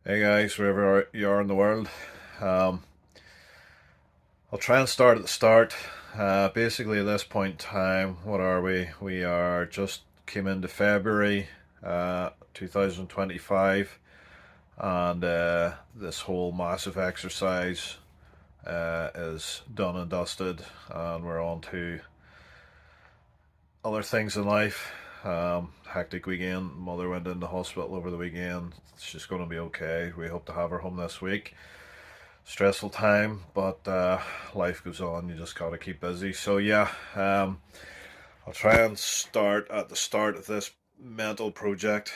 Hey guys, wherever you are in the world, um, I'll try and start at the start. Basically, at this point in time, what are we? We are just came into February 2025, and this whole massive exercise is done and dusted, and we're on to other things in life. Hectic weekend. Mother went into hospital over the weekend. She's going to be okay. We hope to have her home this week. Stressful time, but life goes on. You just got to keep busy. So yeah, I'll try and start at the start of this mental project.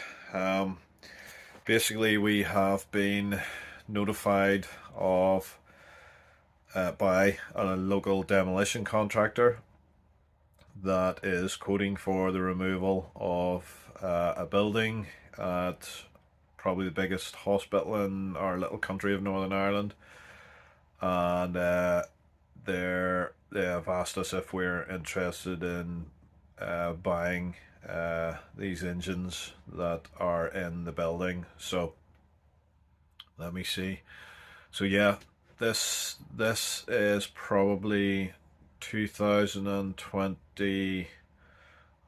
Basically, we have been notified of by a local demolition contractor that is quoting for the removal of a building at probably the biggest hospital in our little country of Northern Ireland, and they have asked us if we're interested in buying these engines that are in the building. So let me see. So yeah, this is probably 2020.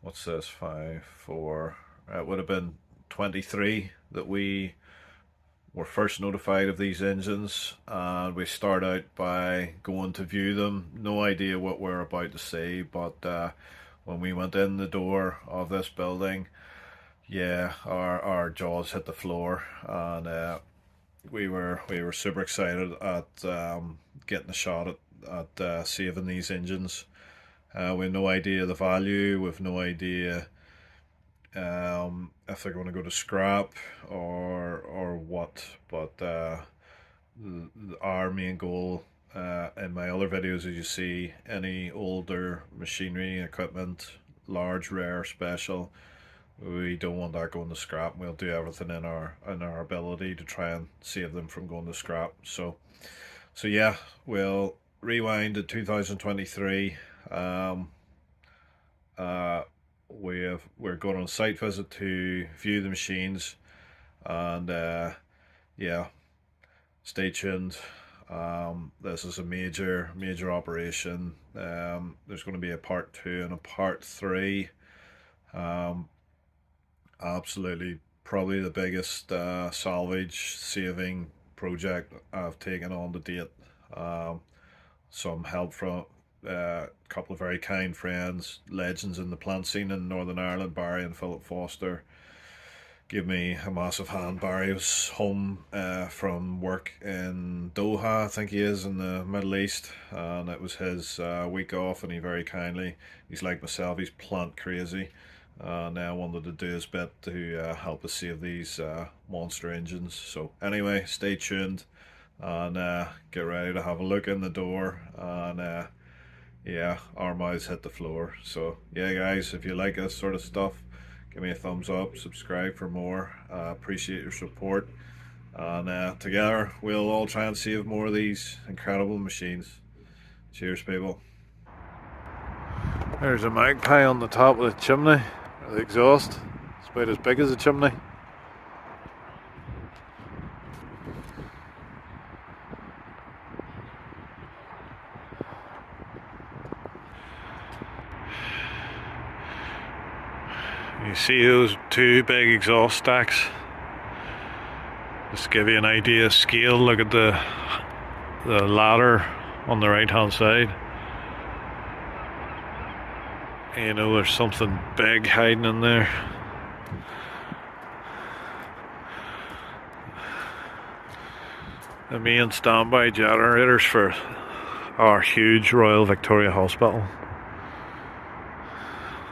What's this? 5, 4. It would have been 23 that we were first notified of these engines, and we start out by going to view them. No idea what we're about to see, but when we went in the door of this building, yeah, our jaws hit the floor, and we were super excited at getting a shot at saving these engines. We've no idea the value. We've no idea if they're going to go to scrap or what. But our main goal in my other videos, as you see, any older machinery, equipment, large, rare, special, we don't want that going to scrap. We'll do everything in our ability to try and save them from going to scrap. So yeah, we'll rewind to 2023. We're going on site visit to view the machines, and yeah, stay tuned. This is a major operation. There's going to be a part 2 and a part 3. Absolutely, probably the biggest salvage saving project I've taken on to date. Some help from a couple of very kind friends, legends in the plant scene in Northern Ireland, Barry and Philip Foster, gave me a massive hand. Barry was home from work in Doha, I think he is, in the Middle East, and it was his week off, and he very kindly, he's like myself, he's plant crazy, and I wanted to do his bit to help us save these monster engines. So anyway, stay tuned and get ready to have a look in the door, and yeah, our mouths hit the floor. So yeah guys, if you like this sort of stuff, give me a thumbs up, subscribe for more. Appreciate your support, and together we'll all try and save more of these incredible machines. Cheers people. There's a magpie on the top of the chimney, the exhaust. It's about as big as a chimney. You see those two big exhaust stacks? Just to give you an idea of scale, look at the ladder on the right hand side. You know, there's something big hiding in there. The main standby generators for our huge Royal Victoria Hospital.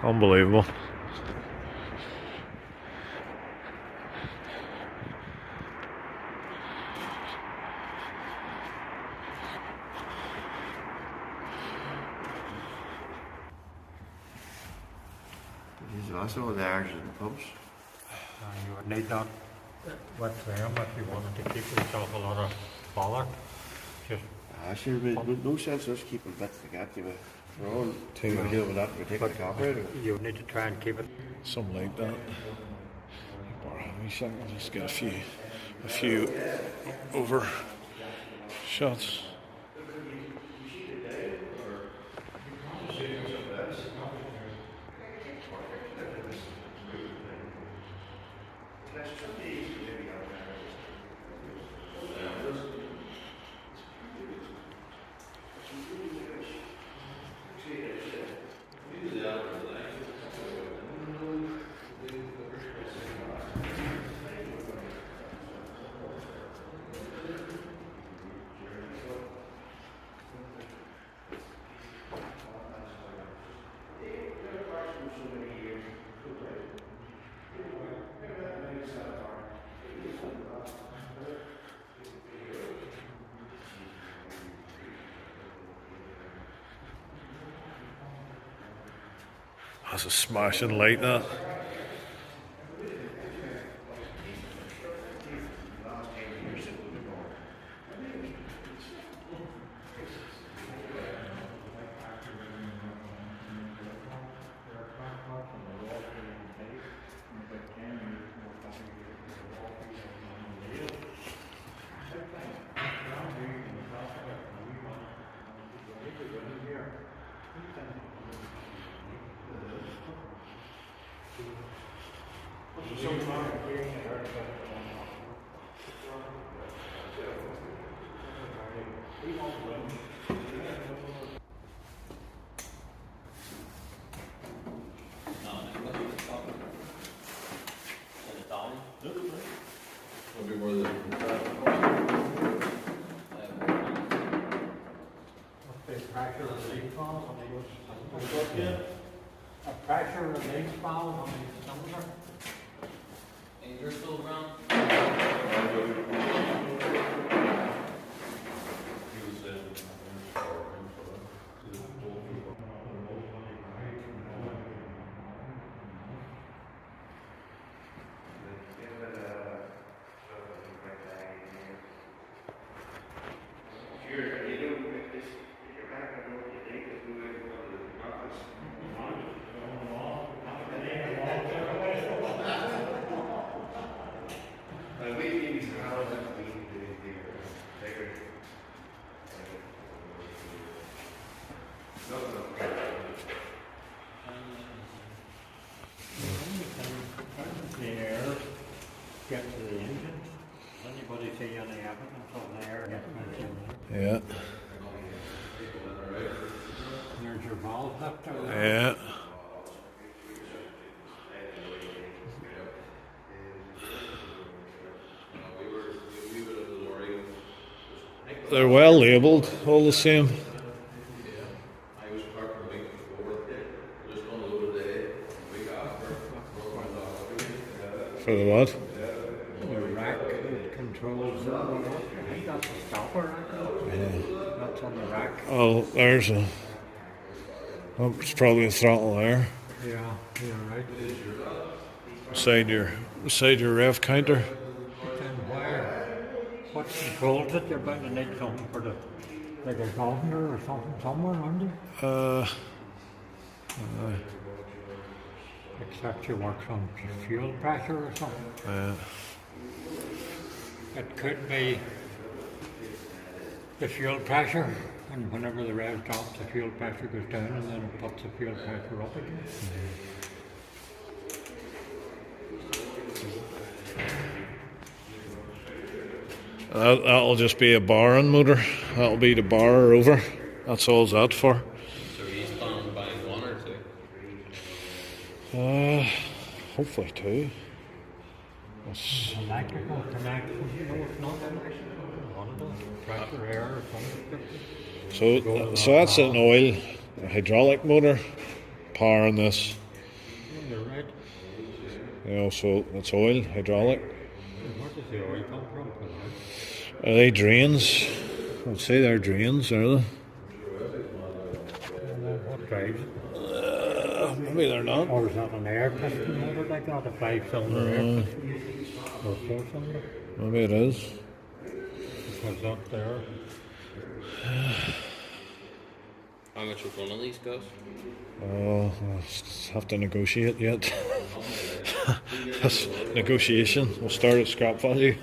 Unbelievable. There's also the ours and pumps. You would need that with them if you wanted to keep yourself a lot of bother. Just Sure, but no sense us keeping bits to get you. We're all to deal with that. We're taking the copper out of it. you would need to try and keep it. Something like that. me a second, I'll just get a few over shots. That's a smashing light, that. A pressure release valve on the cylinder. And you're still around? The air get to the engine. Anybody see any evidence of the air getting into Yeah. There's your valve left over Yeah. there. They're well labelled, all the same. For the what? The rack that controls that. I think that's a stopper rack. Yeah. That's on the rack. Oh, there's a. Oh, it's probably a throttle there. Yeah, you're right. Beside your rev counter. Then where? What controls it? You're about to need something for the, like a governor or something somewhere, aren't you? Except you work on fuel pressure or something. It could be the fuel pressure, and whenever the rev drops, the fuel pressure goes down, and then it puts the fuel pressure up again. That'll just be a barring motor. That'll be the bar over. That's all it's out for. So he's planning on buying one or two? Hopefully two. That's, Electrical connection, no, it's not electrical. One of those, pressure air or something. so that's an oil, a hydraulic motor, powering this. You're right. You know, so it's oil, hydraulic. Where does the oil come from? Are they drains? I'd say they're drains, are they? What drives it? Maybe they're not. Or is that an air piston motor like that? A 5-cylinder air piston? Or 4-cylinder? Maybe it is. Because that there. How much would one of these cost? Oh, I have to negotiate yet. this negotiation. We'll start at scrap value.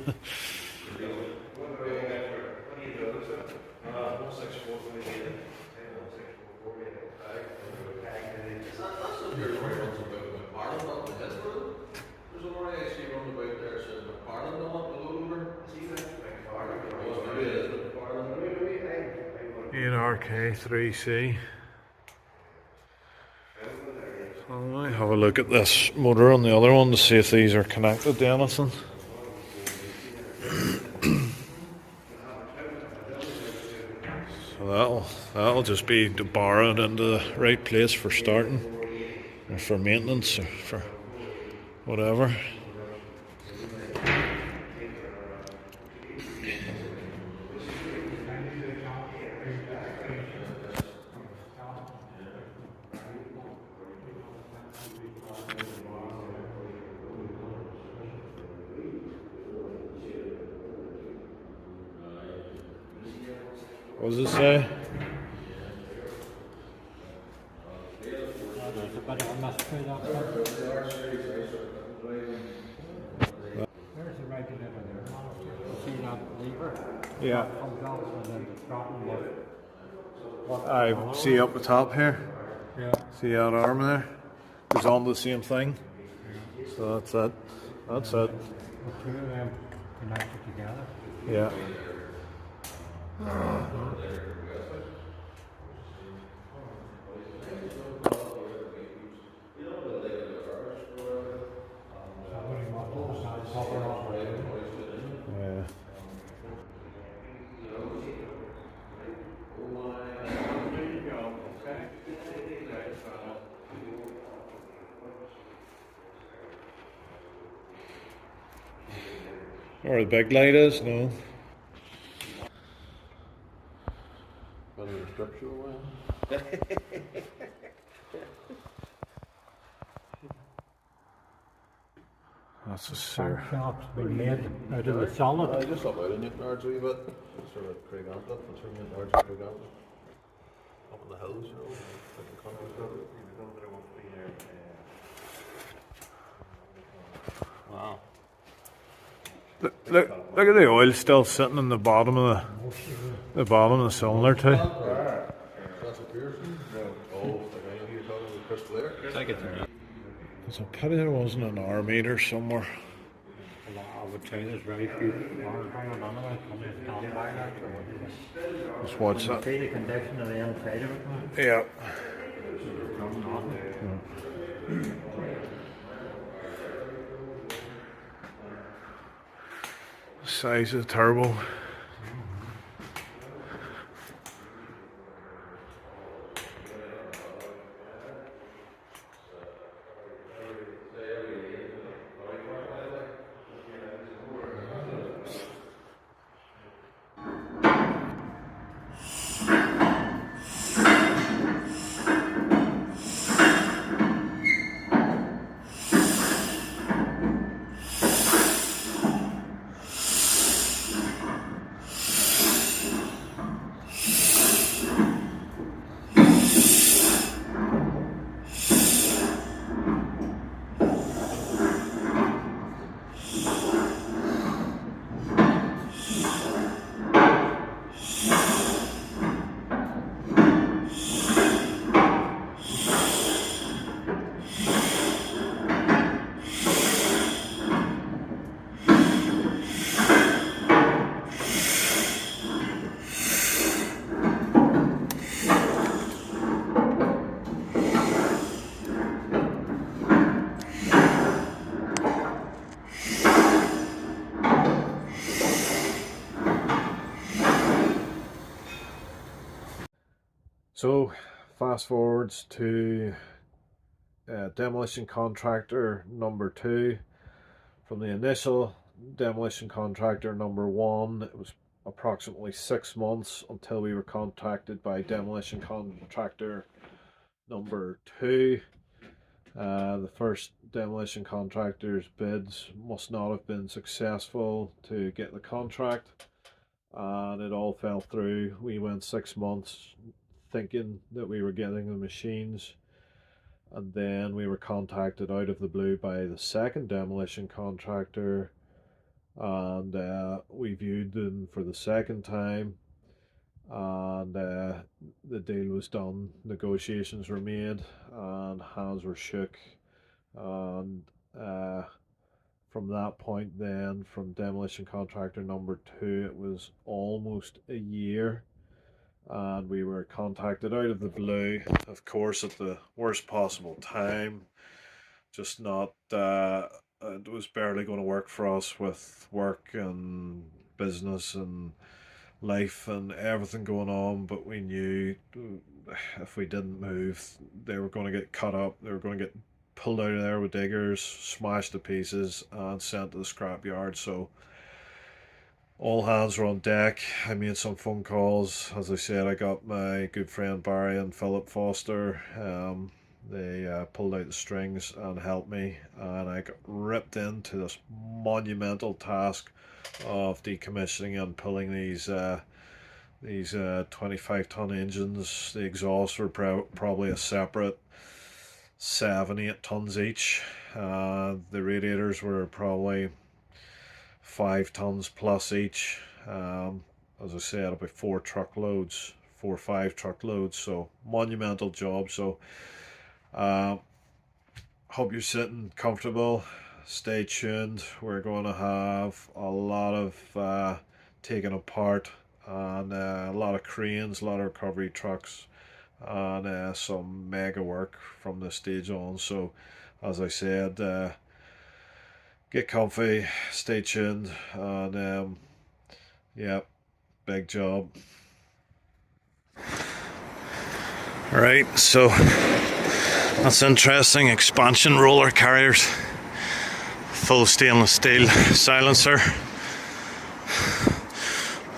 NRK3C. So I have a look at this motor on the other one to see if these are connected to anything. So that'll just be to bar it into the right place for starting, or for maintenance, or for whatever. What does it say? There's a bit of a mystery, that one. There's a regulator there. See that lever? Yeah. Comes out and then the throttle was. I see up the top here. Yeah. See that arm there? Goes on the same thing. So that's it. That's it. The two of them connected together. Yeah. Somebody must have had cover up. Yeah. Where the big light is? No. Better structural one. That's a sir. Shop's been made out of the solid. I just up out in Newton Ards a wee bit. Sort of Craig Antlip and sort of Newton Ards and Craig Antlip. Up in the hills, you know, like the country stuff. Wow. Look at the oil still sitting in the bottom of the cylinder too. That's a Pearson? No. Oh, the guy you're talking about, Chris Blair? Take it to me. It's a pity there wasn't an R meter somewhere. I would say there's very few cars hanging on it. Come in down by that or whatever. Just watch that. See the condition of the inside of it now? Yeah. Size of the turbo. So fast forwards to demolition contractor number 2. From the initial demolition contractor number 1, it was approximately 6 months until we were contacted by demolition contractor number 2. The first demolition contractor's bids must not have been successful to get the contract, and it all fell through. We went 6 months thinking that we were getting the machines, And then we were contacted out of the blue by the second demolition contractor, and we viewed them for the second time, and the deal was done. Negotiations were made and hands were shook, and from that point then, from demolition contractor number 2, it was almost a year, and we were contacted out of the blue, of course at the worst possible time. Just not it was barely going to work for us with work and business and life and everything going on, but we knew if we didn't move, they were going to get cut up, they were going to get pulled out of there with diggers, smashed to pieces and sent to the scrapyard. So all hands were on deck. I made some phone calls. As I said, I got my good friend Barry and Philip Foster. They pulled out the strings and helped me, and I got ripped into this monumental task of decommissioning and pulling these 25-ton engines. The exhausts were probably a separate 7-8 tons each. The radiators were probably 5 tons plus each. As I said, about 4 or 5 truckloads, so monumental job. So hope you're sitting comfortable. Stay tuned. We're going to have a lot of taking apart, and a lot of cranes, a lot of recovery trucks, and some mega work from this stage on. So as I said, get comfy, stay tuned, and yeah, big job. Right, so that's interesting. Expansion roller carriers, full stainless steel silencer,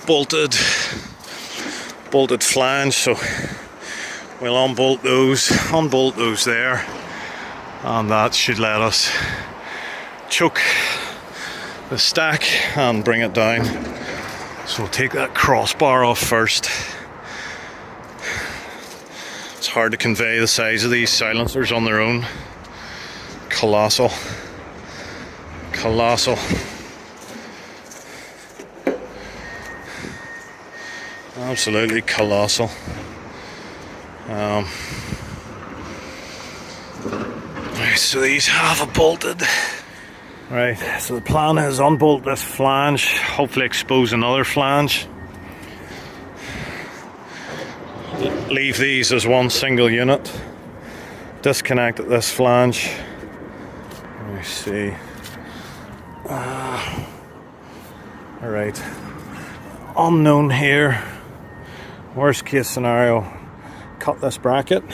bolted flange, so we'll unbolt those there, and that should let us choke the stack and bring it down. So we'll take that crossbar off first. It's hard to convey the size of these silencers on their own. Colossal. Absolutely colossal. Right, so these have a bolted. Right, so the plan is unbolt this flange, hopefully expose another flange. Leave these as one single unit. Disconnect this flange. Let me see. Alright. Unknown here. Worst case scenario, cut this bracket.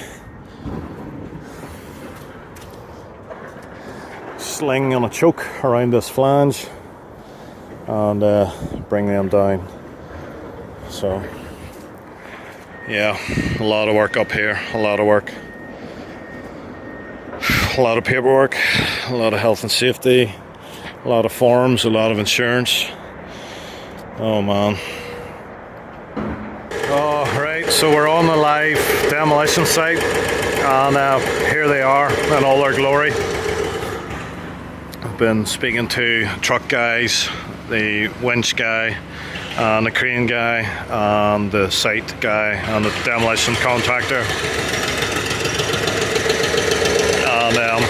Sling on a choke around this flange and bring them down. So yeah, a lot of work up here, a lot of work, a lot of paperwork, a lot of health and safety, a lot of forms, a lot of insurance. Oh man. Oh, right, so we're on the live demolition site, and here they are in all their glory. I've been speaking to truck guys, the winch guy, and the crane guy, and the site guy, and the demolition contractor. And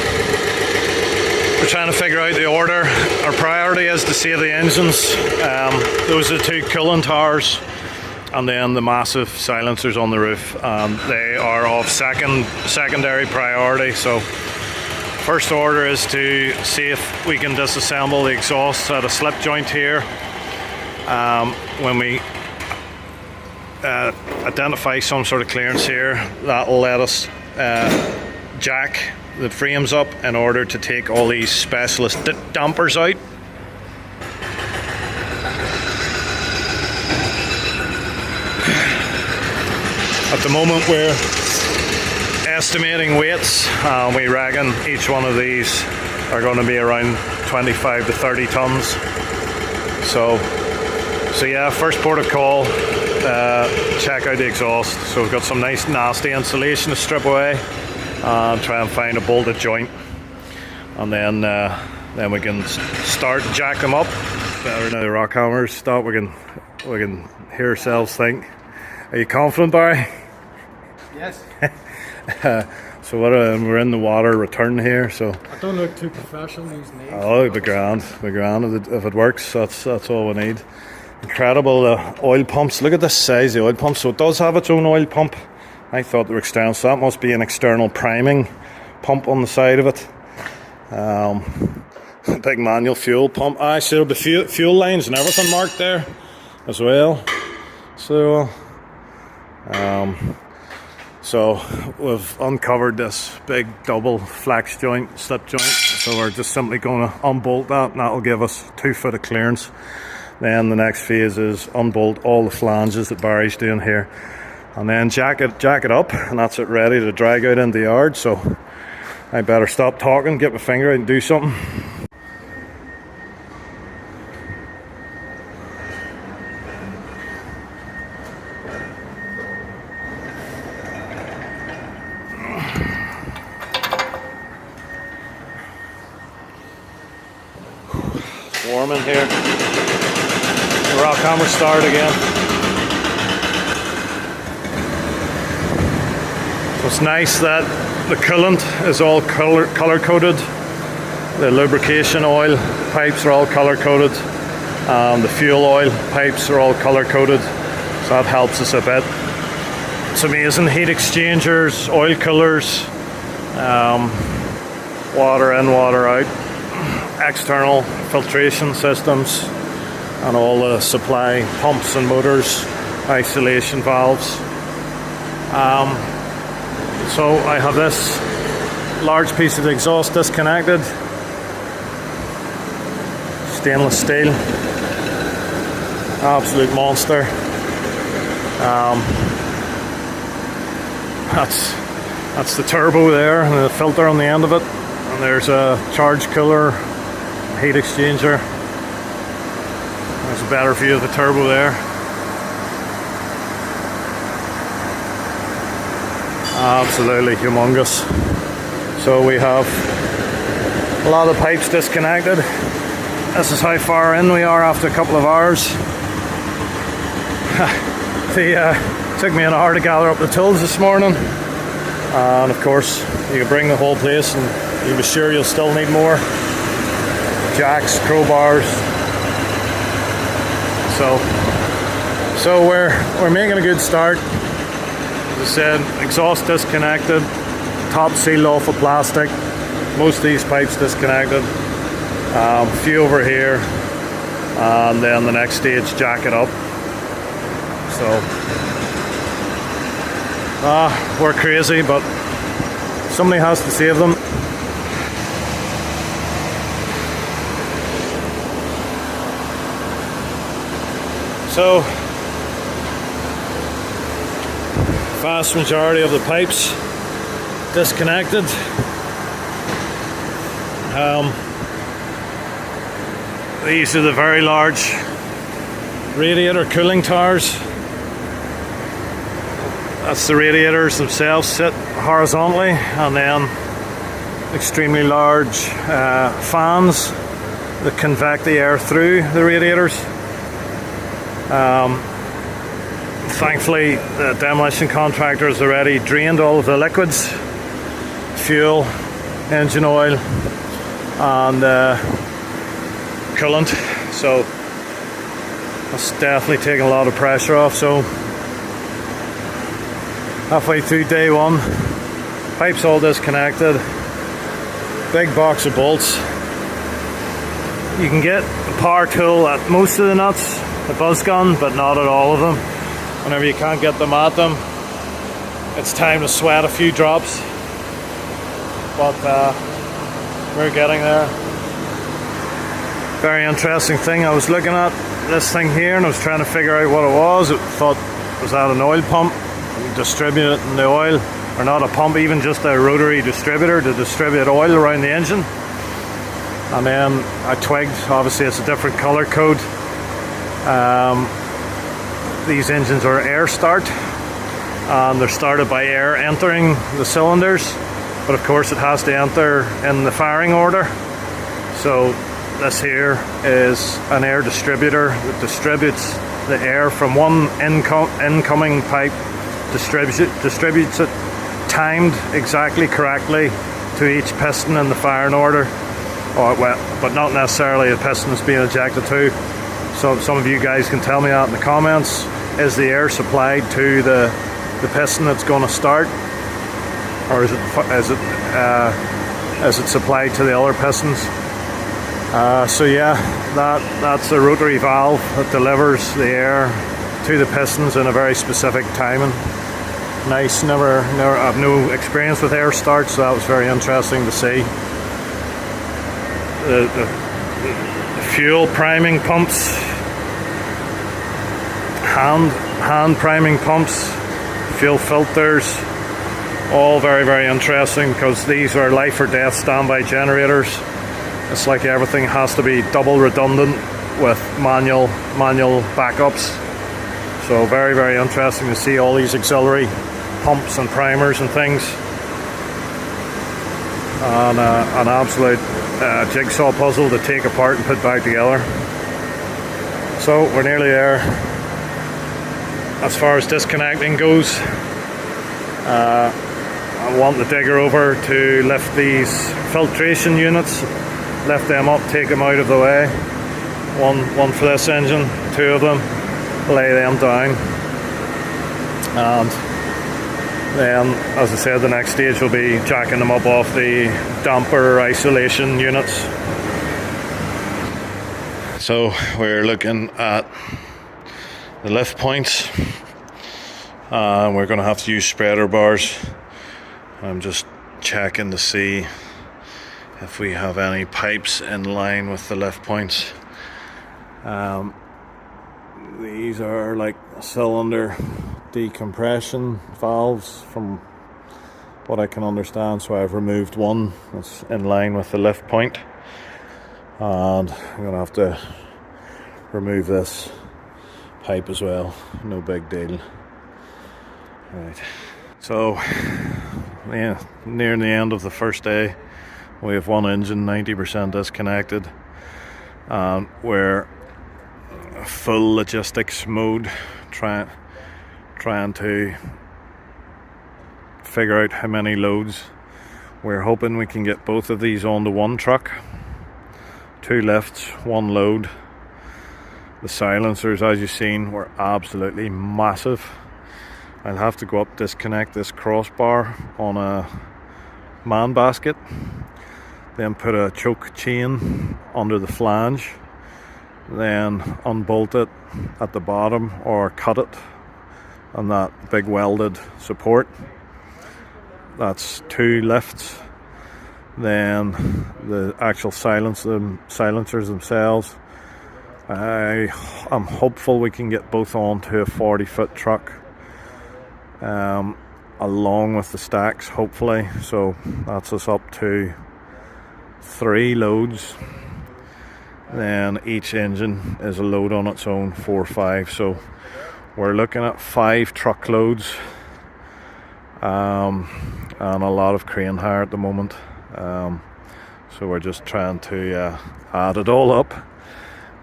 we're trying to figure out the order. Our priority is to save the engines. Those are the 2 cooling towers, and then the massive silencers on the roof. They are of secondary priority. So first order is to see if we can disassemble the exhaust at a slip joint here. When we identify some sort of clearance here, that will let us jack the frames up in order to take all these specialist dampers out. At the moment we're estimating weights, we reckon each one of these are going to be around 25 to 30 tons. So yeah, first port of call, check out the exhaust. So we've got some nice nasty insulation to strip away. and try and find a bolted joint, and then we can start and jack them up. Better now the rock hammers stop. We can hear ourselves think. Are you confident, Barry? Yes. So we're in the water return here, so I don't look too professional these days. oh, it'll be grand if it works. That's all we need. Incredible oil pumps. Look at the size of the oil pump. So it does have its own oil pump. I thought they were external, so that must be an external priming pump on the side of it. Big manual fuel pump. I see the fuel lines and everything marked there as well. So so we've uncovered this big double flex joint, slip joint. So we're just simply going to unbolt that, and that'll give us 2 foot of clearance. Then the next phase is unbolt all the flanges that Barry's doing here, and then jack it up, and that's it ready to drag out into the yard. So I better stop talking, get my finger out and do something. It's warm in here. The rock hammer start again. So it's nice that the coolant is all color coded. The lubrication oil pipes are all color coded. The fuel oil pipes are all color coded. So that helps us a bit. It's amazing. Heat exchangers, oil coolers, water in, water out, external filtration systems, and all the supply pumps and motors, isolation valves. So I have this large piece of the exhaust disconnected, stainless steel, absolute monster. That's the turbo there, and the filter on the end of it, and there's a charge cooler, heat exchanger. There's a better view of the turbo there. Absolutely humongous. So we have a lot of pipes disconnected. This is how far in we are after a couple of hours. Took me an hour to gather up the tools this morning, and of course you can bring the whole place and you'll be sure you'll still need more jacks, crowbars. So we're making a good start. As I said, exhaust disconnected, top seal off of plastic, most of these pipes disconnected, a few over here, and then the next stage, jack it up. So we're crazy, but somebody has to save them. So vast majority of the pipes disconnected. These are the very large radiator cooling towers. That's the radiators themselves sit horizontally, and then extremely large fans that convect the air through the radiators. Thankfully, the demolition contractor has already drained all of the liquids, fuel, engine oil, and coolant. So that's definitely taken a lot of pressure off. So halfway through day one, pipes all disconnected, big box of bolts. You can get a power tool at most of the nuts, a buzz gun, but not at all of them. Whenever you can't get them at them, it's time to sweat a few drops, but we're getting there. Very interesting thing, I was looking at this thing here and I was trying to figure out what it was. I thought, was that an oil pump distributing the oil, or not a pump, even just a rotary distributor to distribute oil around the engine? And then I twigged, obviously it's a different color code. These engines are air start, and they're started by air entering the cylinders. but of course it has to enter in the firing order. So this here is an air distributor that distributes the air from one incoming pipe, distributes it timed exactly correctly to each piston in the firing order, but not necessarily a piston that's being ejected to. So some of you guys can tell me that in the comments. Is the air supplied to the piston that's going to start, or is it supplied to the other pistons? So yeah, that's the rotary valve that delivers the air to the pistons in a very specific timing. Nice. I've no experience with air start, so that was very interesting to see. The fuel priming pumps, hand priming pumps, fuel filters, all very, very interesting, because these are life or death standby generators. It's like everything has to be double redundant with manual backups. So very, very interesting to see all these auxiliary pumps and primers and things. And an absolute jigsaw puzzle to take apart and put back together. So we're nearly there. As far as disconnecting goes, I want the digger over to lift these filtration units, lift them up, take them out of the way. One for this engine, two of them, lay them down. And then, as I said, the next stage will be jacking them up off the damper isolation units. So we're looking at the lift points. We're going to have to use spreader bars. I'm just checking to see if we have any pipes in line with the lift points. These are like cylinder decompression valves from what I can understand, so I've removed one that's in line with the lift point, and I'm going to have to remove this pipe as well. No big deal. Right, so yeah, nearing the end of the first day. We have one engine 90% disconnected, and we're full logistics mode, trying to figure out how many loads. We're hoping we can get both of these onto one truck, 2 lifts, 1 load. The silencers, as you've seen, were absolutely massive. I'll have to go up, disconnect this crossbar on a man basket, then put a choke chain under the flange, then unbolt it at the bottom or cut it on that big welded support. That's 2 lifts. Then the actual silencers themselves, I am hopeful we can get both onto a 40-foot truck, along with the stacks, hopefully. So that's us up to 3 loads. Then each engine is a load on its own, 4 or 5. So we're looking at 5 truckloads, and a lot of crane hire at the moment. So we're just trying to add it all up.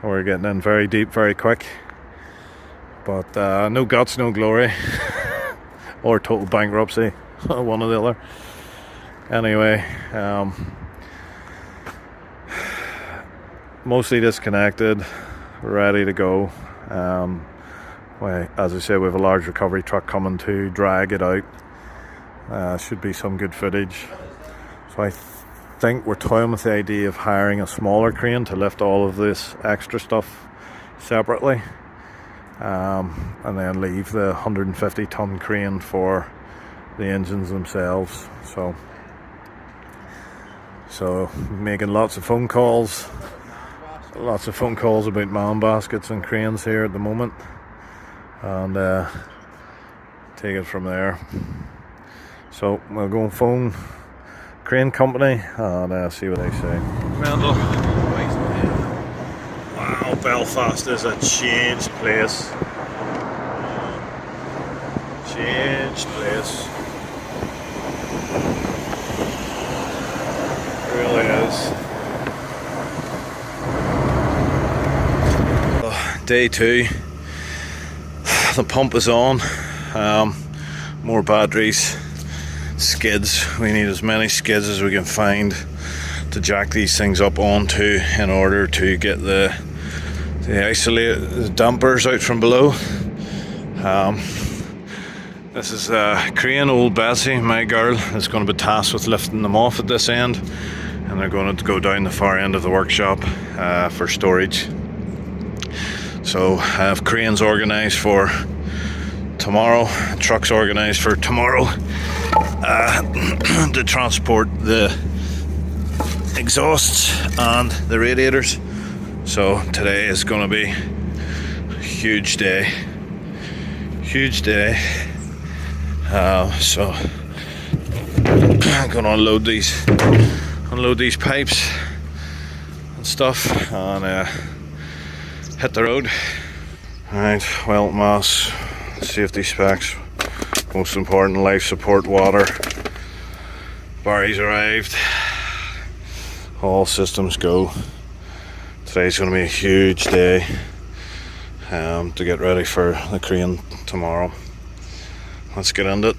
We're getting in very deep, very quick. But no guts, no glory. Or total bankruptcy, one or the other. Anyway, mostly disconnected, ready to go. As I said, we have a large recovery truck coming to drag it out. Should be some good footage. So I think we're toying with the idea of hiring a smaller crane to lift all of this extra stuff separately, and then leave the 150-ton crane for the engines themselves. So making lots of phone calls about man baskets and cranes here at the moment, and take it from there. So we'll go and phone crane company and see what they say. Mendel. Wow, Belfast is a changed place. Changed place. really is. Day 2. The pump is on. More batteries, skids. We need as many skids as we can find to jack these things up onto in order to get the dampers out from below. This is crane. Old Bessie, my girl, is going to be tasked with lifting them off at this end, and they're going to go down the far end of the workshop for storage. So I have cranes organised for tomorrow, trucks organised for tomorrow to transport the exhausts and the radiators. So today is going to be a huge day. So I'm going to unload these pipes and stuff and hit the road. Right, welt mass, safety specs, most important, life support water. Barry's arrived. All systems go. Today's going to be a huge day to get ready for the crane tomorrow. Let's get into it.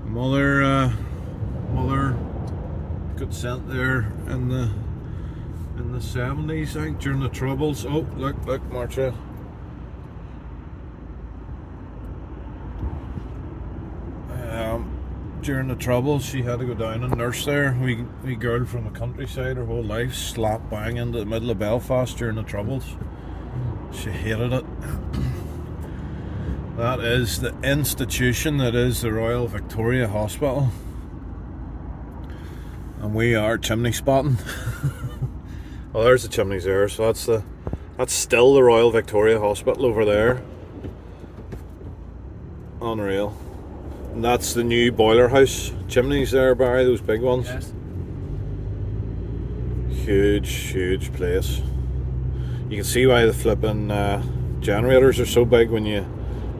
Mother got sent there in the 70s, I think, during the Troubles. Oh, look, Marcia. During the Troubles, she had to go down and nurse there. We girl from the countryside, her whole life, slap bang into the middle of Belfast during the Troubles. She hated it. That is the institution that is the Royal Victoria Hospital. And we are chimney spotting. Well, there's the chimneys there, so that's still the Royal Victoria Hospital over there. Unreal. And that's the new boiler house chimneys there, Barry, those big ones. Yes. Huge place. You can see why the flipping generators are so big when you...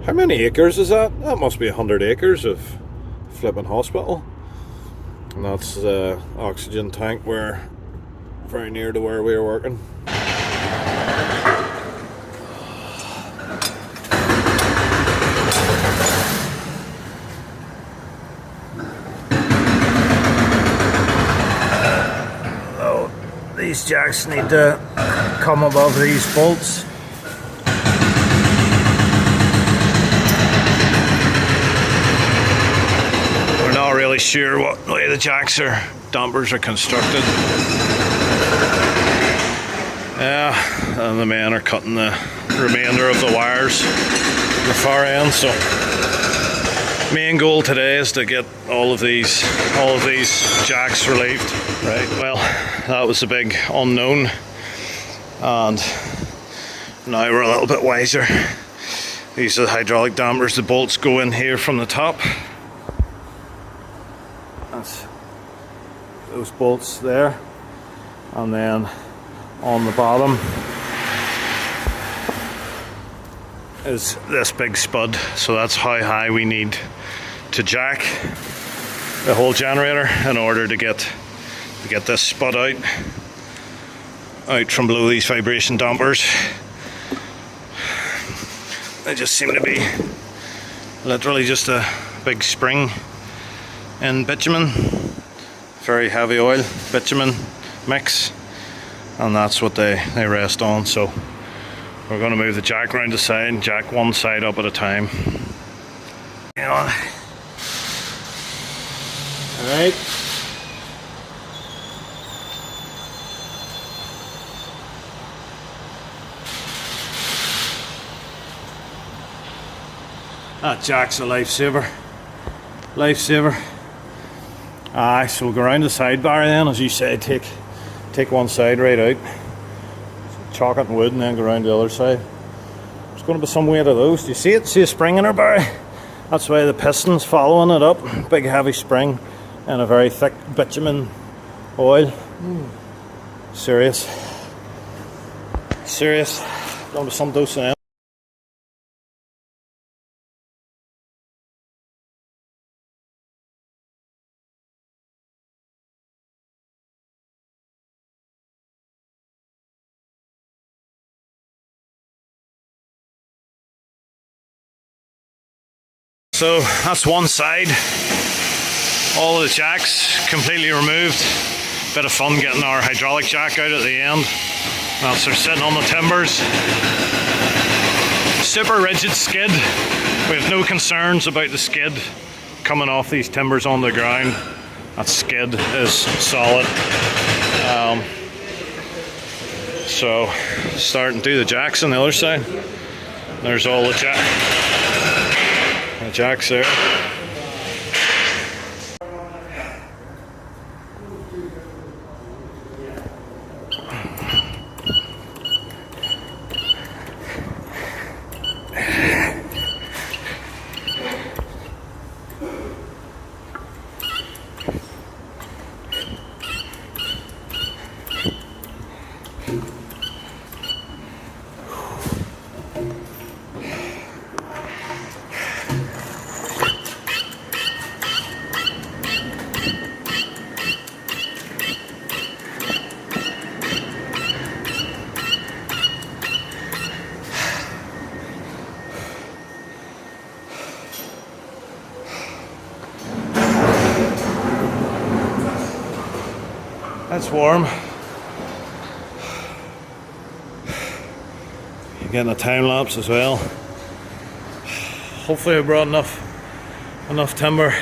How many acres is that? That must be 100 acres of flipping hospital. And that's the oxygen tank. We're very near to where we are working. Oh, these jacks need to come above these bolts. We're not really sure what way the dampers are constructed. Yeah, and the men are cutting the remainder of the wires at the far end. So main goal today is to get all of these jacks relieved. Right, well, that was a big unknown, and now we're a little bit wiser. These are the hydraulic dampers. The bolts go in here from the top. That's those bolts there, and then on the bottom is this big spud. So that's how high we need to jack the whole generator in order to get this spud out from below these vibration dampers. They just seem to be literally just a big spring in bitumen, very heavy oil bitumen mix, and that's what they rest on. So we're going to move the jack around the side and jack one side up at a time. Hang on. Alright. That jack's a lifesaver. Aye, so we'll go around the side bar then, as you say, take one side right out, chalk it in wood, and then go around the other side. There's going to be some weight of those. Do you see it? See a spring in her, Barry? That's why the piston's following it up. Big heavy spring and a very thick bitumen oil. Serious. Going to be some dose of them. So that's one side. All of the jacks completely removed. Bit of fun getting our hydraulic jack out at the end. That's they're sitting on the timbers. Super rigid skid. We have no concerns about the skid coming off these timbers on the ground. That skid is solid. So starting to do the jacks on the other side. There's all the jacks there. That's warm. You're getting a time lapse as well. Hopefully I brought enough timber.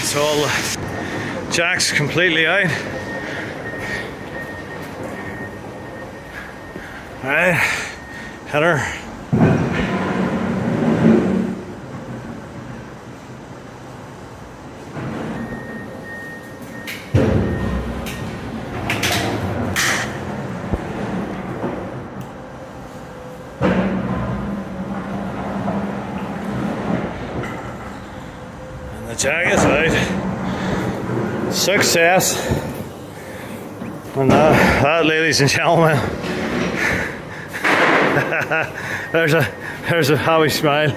It's all jacks completely out. Alright, header. And the jack is out. Success. And that, ladies and gentlemen, there's a happy smile.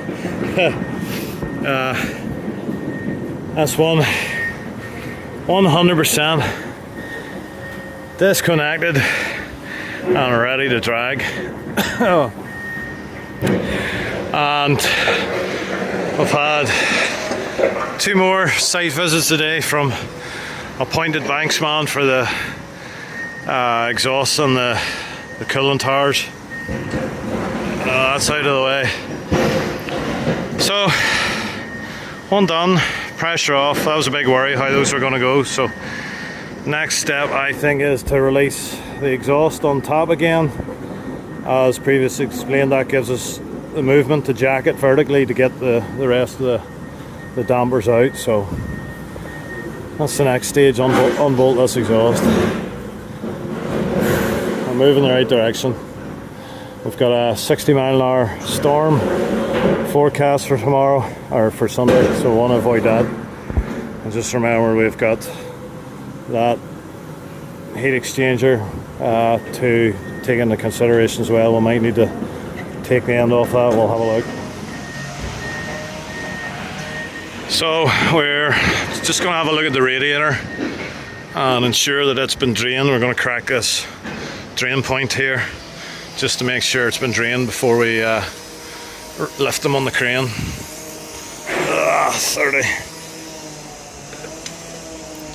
That's 100% disconnected and ready to drag. And I've had 2 more site visits today from appointed banksman for the exhaust and the coolant towers. That's out of the way. So, one done, pressure off. That was a big worry how those were going to go. So, next step I think is to release the exhaust on top again. As previously explained, that gives us the movement to jack it vertically to get the rest of the dampers out. So, that's the next stage, unbolt this exhaust. I'm moving in the right direction. We've got a 60-mile-an-hour storm forecast for tomorrow, or for Sunday, so we want to avoid that. And just remember, we've got that heat exchanger to take into consideration as well. We might need to take the end off that. We'll have a look. So we're just going to have a look at the radiator and ensure that it's been drained. We're going to crack this drain point here just to make sure it's been drained before we lift them on the crane. 30,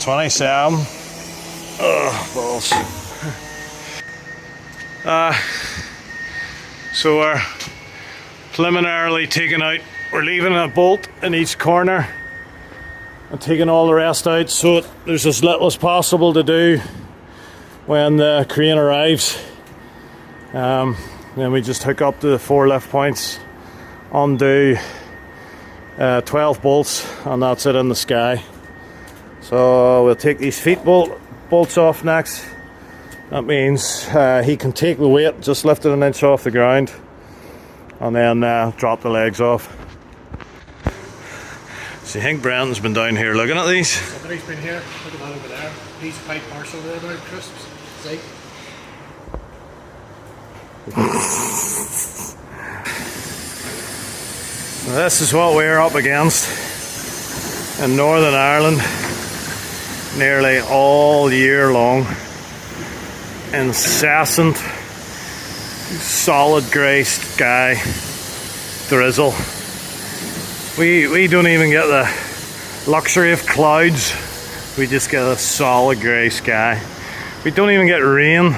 27. Balls. So we're preliminarily taking out, we're leaving a bolt in each corner and taking all the rest out so there's as little as possible to do when the crane arrives. Then we just hook up to the 4 lift points, undo 12 bolts, and that's it in the sky. So we'll take these feet bolts off next. That means he can take the weight, just lift it an inch off the ground, and then drop the legs off. So you think Brendan's been down here looking at these? Somebody's been here, look at that over there. Piece of pipe parcel there about crisps. See? This is what we're up against in Northern Ireland nearly all year long. Incessant, solid grey sky, drizzle. We don't even get the luxury of clouds. We just get a solid grey sky. We don't even get rain.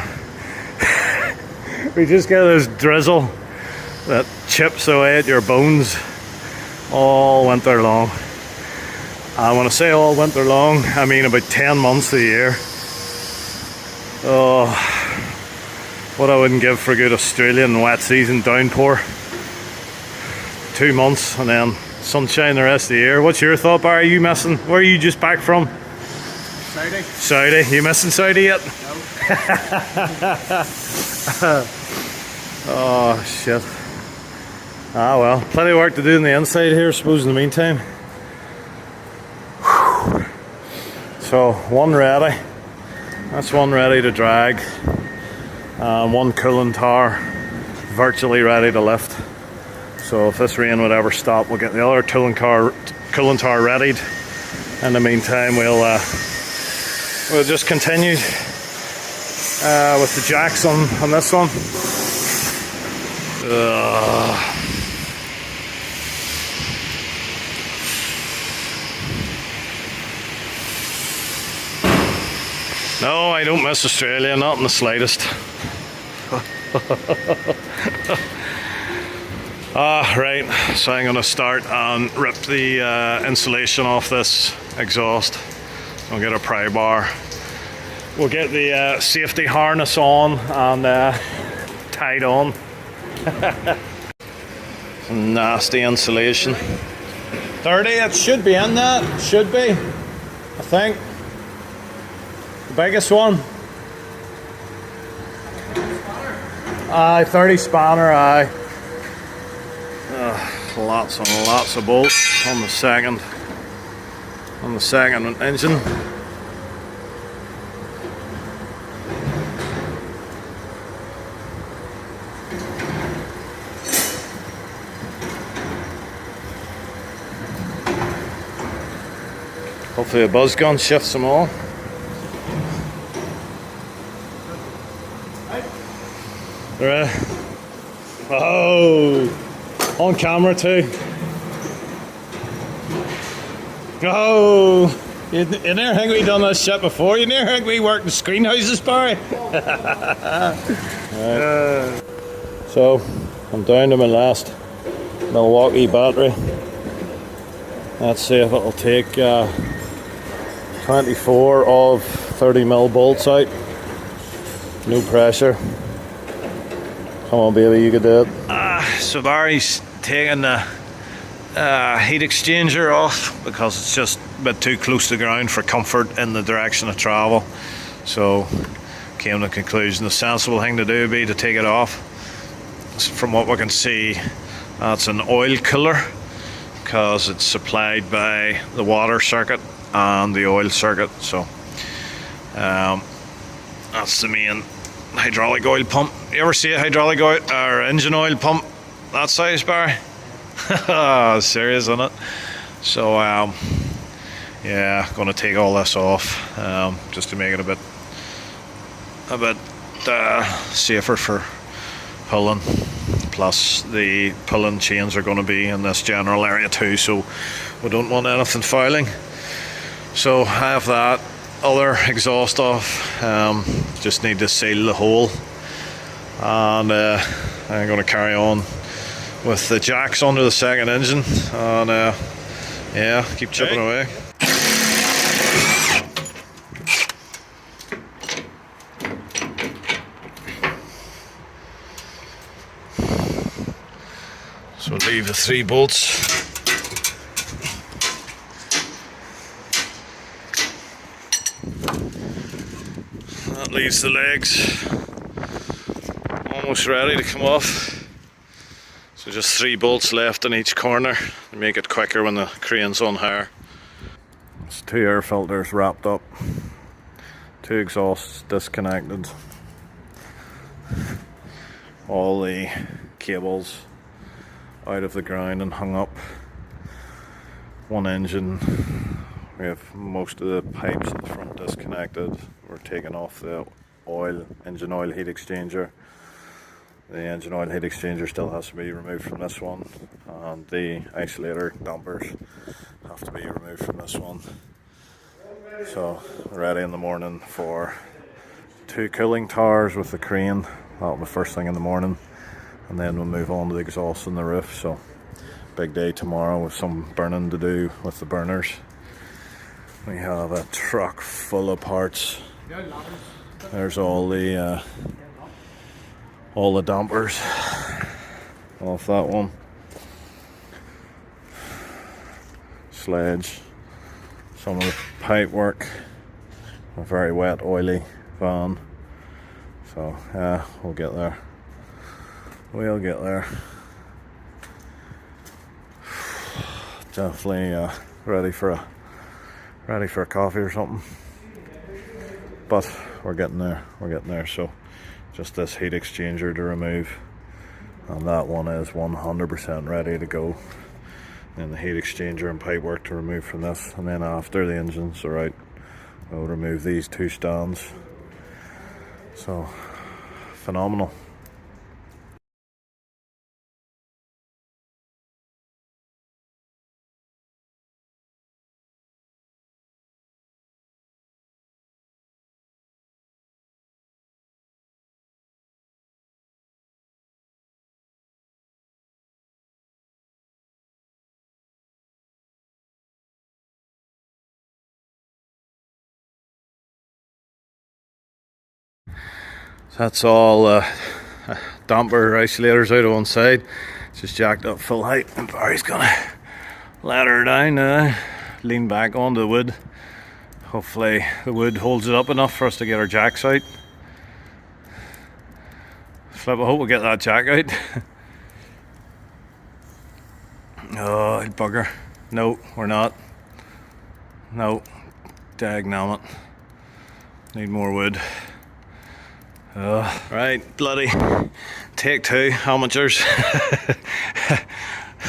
We just get this drizzle that chips away at your bones all winter long. And when I say all winter long, I mean about 10 months a year. Oh, what I wouldn't give for a good Australian wet season downpour. 2 months and then sunshine the rest of the year. What's your thought, Barry? You missing? Where are you just back from? Saudi. Saudi. You missing Saudi yet? No. Oh shit. Ah well, plenty of work to do on the inside here, I suppose, in the meantime. Whew. So one ready. That's one ready to drag. One cooling tower virtually ready to lift. So if this rain would ever stop, we'll get the other cooling tower readied. In the meantime, we'll just continue with the jacks on this one. No, I don't miss Australia, not in the slightest. Right, so I'm going to start and rip the insulation off this exhaust. We'll get a pry bar. We'll get the safety harness on and tied on. Some nasty insulation. 30, it should be in that. Should be, I think. The biggest one. Aye, 30 spanner, aye. Lots and lots of bolts on the second engine. Hopefully a buzz gun shifts them all. Right. Oh, on camera too. Oh, you never think we done this shit before? You never think we worked in screen houses, Barry? Right. So, I'm down to my last Milwaukee battery. Let's see if it'll take 24 of 30mm bolts out. No pressure. Come on, baby, you can do it. So Barry's taking the heat exchanger off because it's just a bit too close to the ground for comfort in the direction of travel. So came to the conclusion the sensible thing to do would be to take it off. From what we can see, that's an oil cooler because it's supplied by the water circuit and the oil circuit. So that's the main hydraulic oil pump. You ever see a hydraulic oil or engine oil pump that size, Barry? Serious, isn't it? So yeah, gonna take all this off just to make it a bit safer for pulling. Plus the pulling chains are going to be in this general area too, so we don't want anything fouling. So I have that other exhaust off. Just need to seal the hole, and I'm going to carry on with the jacks under the second engine, and yeah, keep chipping away. So leave the 3 bolts. That leaves the legs almost ready to come off. So just 3 bolts left in each corner to make it quicker when the crane's on higher. It's 2 air filters wrapped up, 2 exhausts disconnected, all the cables out of the ground and hung up. One engine, we have most of the pipes at the front disconnected. We're taking off the engine oil heat exchanger. The engine oil heat exchanger still has to be removed from this one, and the isolator dampers have to be removed from this one. So we're ready in the morning for 2 cooling towers with the crane. That'll be first thing in the morning, and then we'll move on to the exhaust and the roof. So big day tomorrow with some burning to do with the burners. We have a truck full of parts. There's all the dampers off that one. Sledge, some of the pipe work, a very wet, oily van. So yeah, we'll get there. We'll get there. Definitely ready for a coffee or something. But we're getting there. We're getting there. So just this heat exchanger to remove, and that one is 100% ready to go. And the heat exchanger and pipe work to remove from this, and then after the engines are out, we'll remove these 2 stands. So phenomenal. That's all damper isolators out of one side. Just jacked up full height, and Barry's gonna ladder down now, lean back onto the wood. Hopefully the wood holds it up enough for us to get our jacks out. Flip, I hope we'll get that jack out. Oh, bugger. No, we're not. No, dagnam it. Need more wood. Right, bloody take 2 amateurs.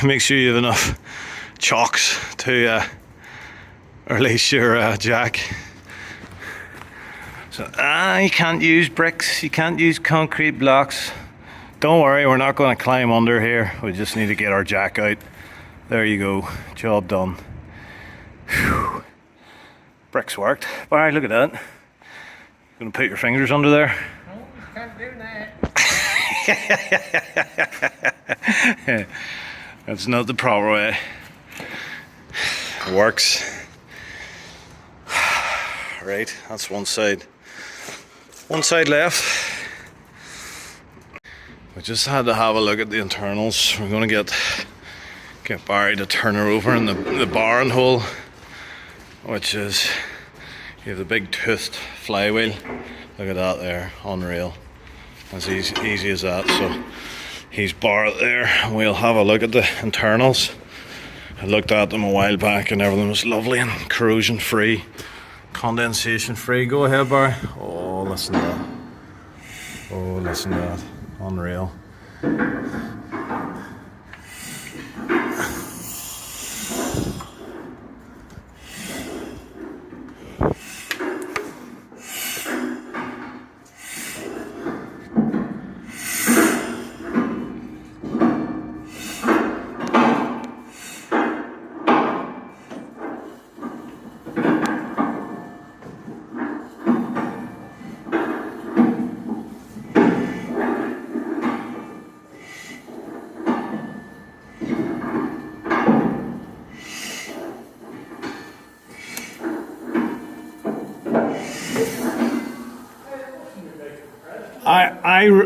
Make sure you have enough chocks to release your jack. So you can't use bricks, you can't use concrete blocks. Don't worry, we're not going to climb under here. We just need to get our jack out. There you go, job done. Whew. Bricks worked. Barry, look at that. Gonna put your fingers under there? Can't do that. That's not the proper way. Works. Right, that's one side. One side left. We just had to have a look at the internals. We're gonna get Barry to turn her over in the barn hole, which is, you have the big toothed flywheel. Look at that there, unreal. As easy as that. So he's barred there, and we'll have a look at the internals. I looked at them a while back and everything was lovely and corrosion free, condensation free. Go ahead, Barry. Oh, listen to that. Oh, listen to that. Unreal.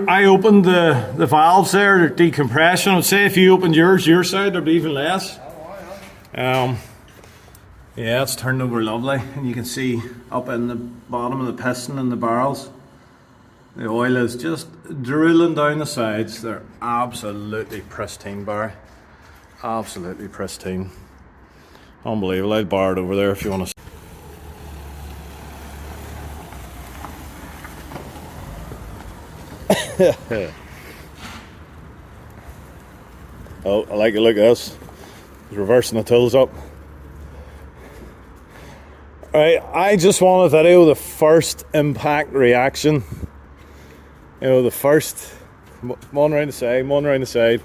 I opened the valves there, decompression. I'd say if you opened yours, your side, there'd be even less. Yeah, it's turned over lovely, and you can see up in the bottom of the piston and the barrels, the oil is just drooling down the sides. They're absolutely pristine, Barry. Absolutely pristine. Unbelievable. I'd bar it over there if you want to. Oh, I like the look of this. He's reversing the tools up. Right, I just want to video the first impact reaction. You know, the first. Come on round the side, come on round the side.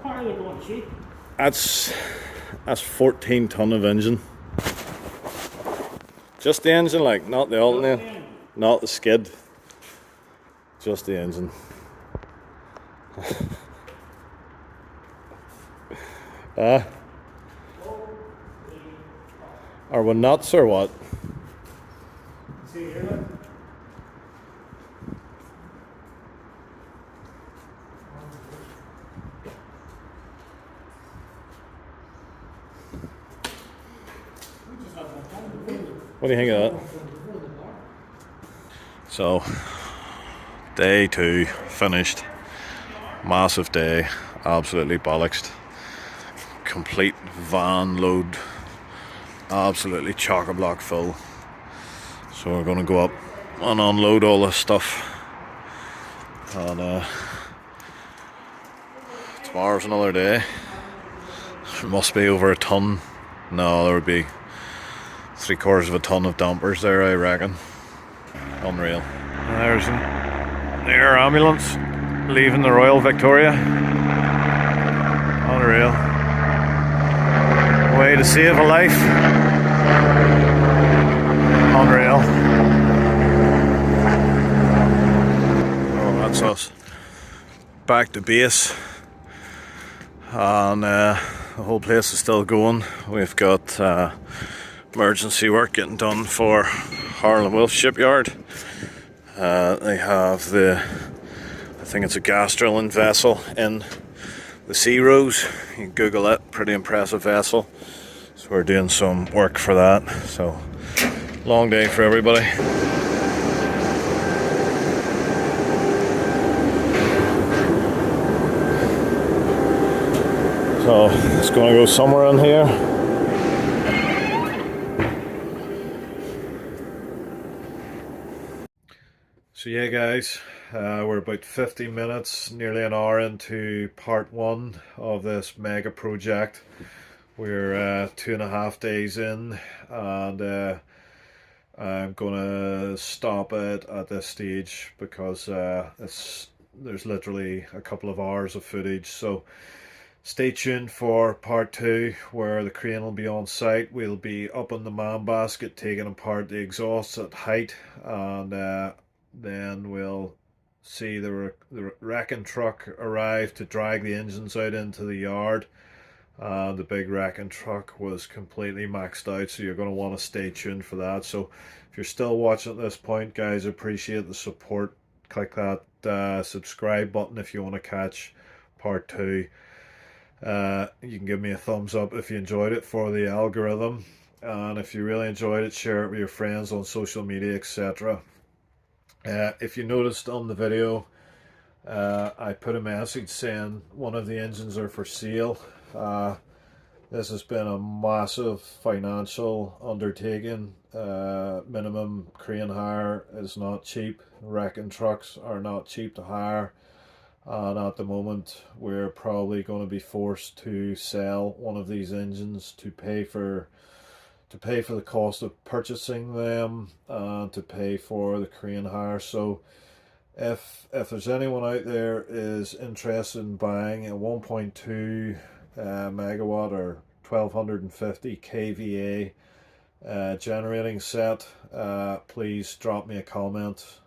How are they going cheap? That's 14 ton of engine. Just the engine, like, not the alternator, not the skid. Just the engine. Are we nuts or what? See here? What do you think of that? So, day 2 finished. Massive day, absolutely bollocksed. Complete van load, absolutely chock-a-block full. So we're gonna go up and unload all this stuff. And tomorrow's another day. There must be over a ton. No, there would be 3/4 of a ton of dumpers there, I reckon. Unreal. And there's an air ambulance leaving the Royal Victoria. Unreal. Way to save a life. Unreal. Oh, that's us. Back to base. And the whole place is still going. We've got emergency work getting done for Harland and Wolff shipyard. They have I think it's a gas drilling vessel in the Sea Rose. You can Google it, pretty impressive vessel. So we're doing some work for that. So long day for everybody. So it's going to go somewhere in here. So yeah guys, we're about 50 minutes, nearly an hour into part 1 of this mega project. We're 2.5 days in, and I'm gonna stop it at this stage because there's literally a couple of hours of footage. So stay tuned for part 2, where the crane will be on site. We'll be up in the man basket taking apart the exhausts at height, and then we'll see the wrecking truck arrive to drag the engines out into the yard. The big wrecking truck was completely maxed out, so you're going to want to stay tuned for that. So if you're still watching at this point, guys, I appreciate the support. Click that subscribe button if you want to catch part 2. You can give me a thumbs up if you enjoyed it for the algorithm, and if you really enjoyed it, share it with your friends on social media, etc. If you noticed on the video, I put a message saying one of the engines are for sale. This has been a massive financial undertaking. Minimum crane hire is not cheap. Wrecking trucks are not cheap to hire. And at the moment, we're probably going to be forced to sell one of these engines to pay for the cost of purchasing them, and to pay for the crane hire. So if there's anyone out there is interested in buying a 1.2 megawatt or 1250 kVA generating set, please drop me a comment.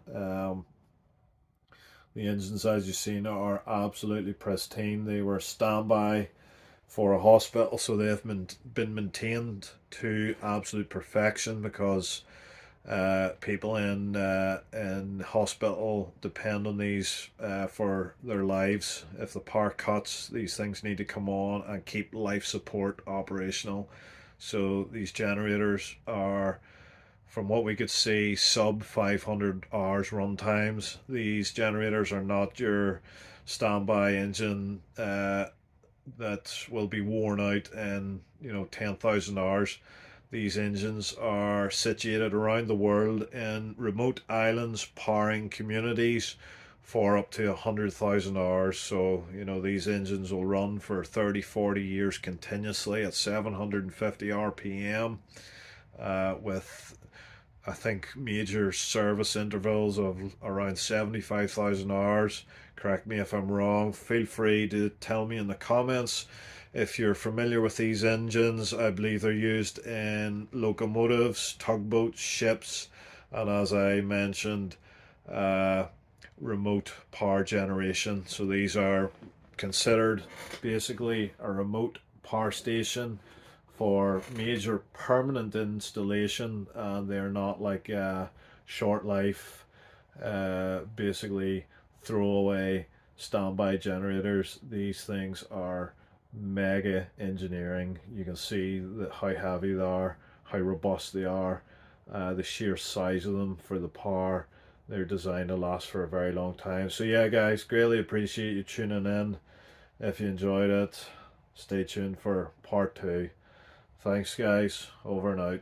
The engines, as you've seen, are absolutely pristine. They were standby for a hospital, so they've been maintained to absolute perfection, because people in hospital depend on these for their lives. If the power cuts, these things need to come on and keep life support operational. So these generators are, from what we could see, sub 500 hours run times. These generators are not your standby engine that will be worn out in 10,000 hours. These engines are situated around the world in remote islands, powering communities for up to 100,000 hours. So, you know, these engines will run for 30-40 years continuously at 750 RPM, with, I think, major service intervals of around 75,000 hours. Correct me if I'm wrong. Feel free to tell me in the comments if you're familiar with these engines. I believe they're used in locomotives, tugboats, ships, and as I mentioned, remote power generation. So these are considered basically a remote power station for major permanent installation, and they're not like short life, basically throwaway standby generators. These things are mega engineering. You can see how heavy they are, how robust they are, the sheer size of them for the power. They're designed to last for a very long time. So yeah, guys, greatly appreciate you tuning in. If you enjoyed it, stay tuned for part 2. Thanks, guys. Over and out.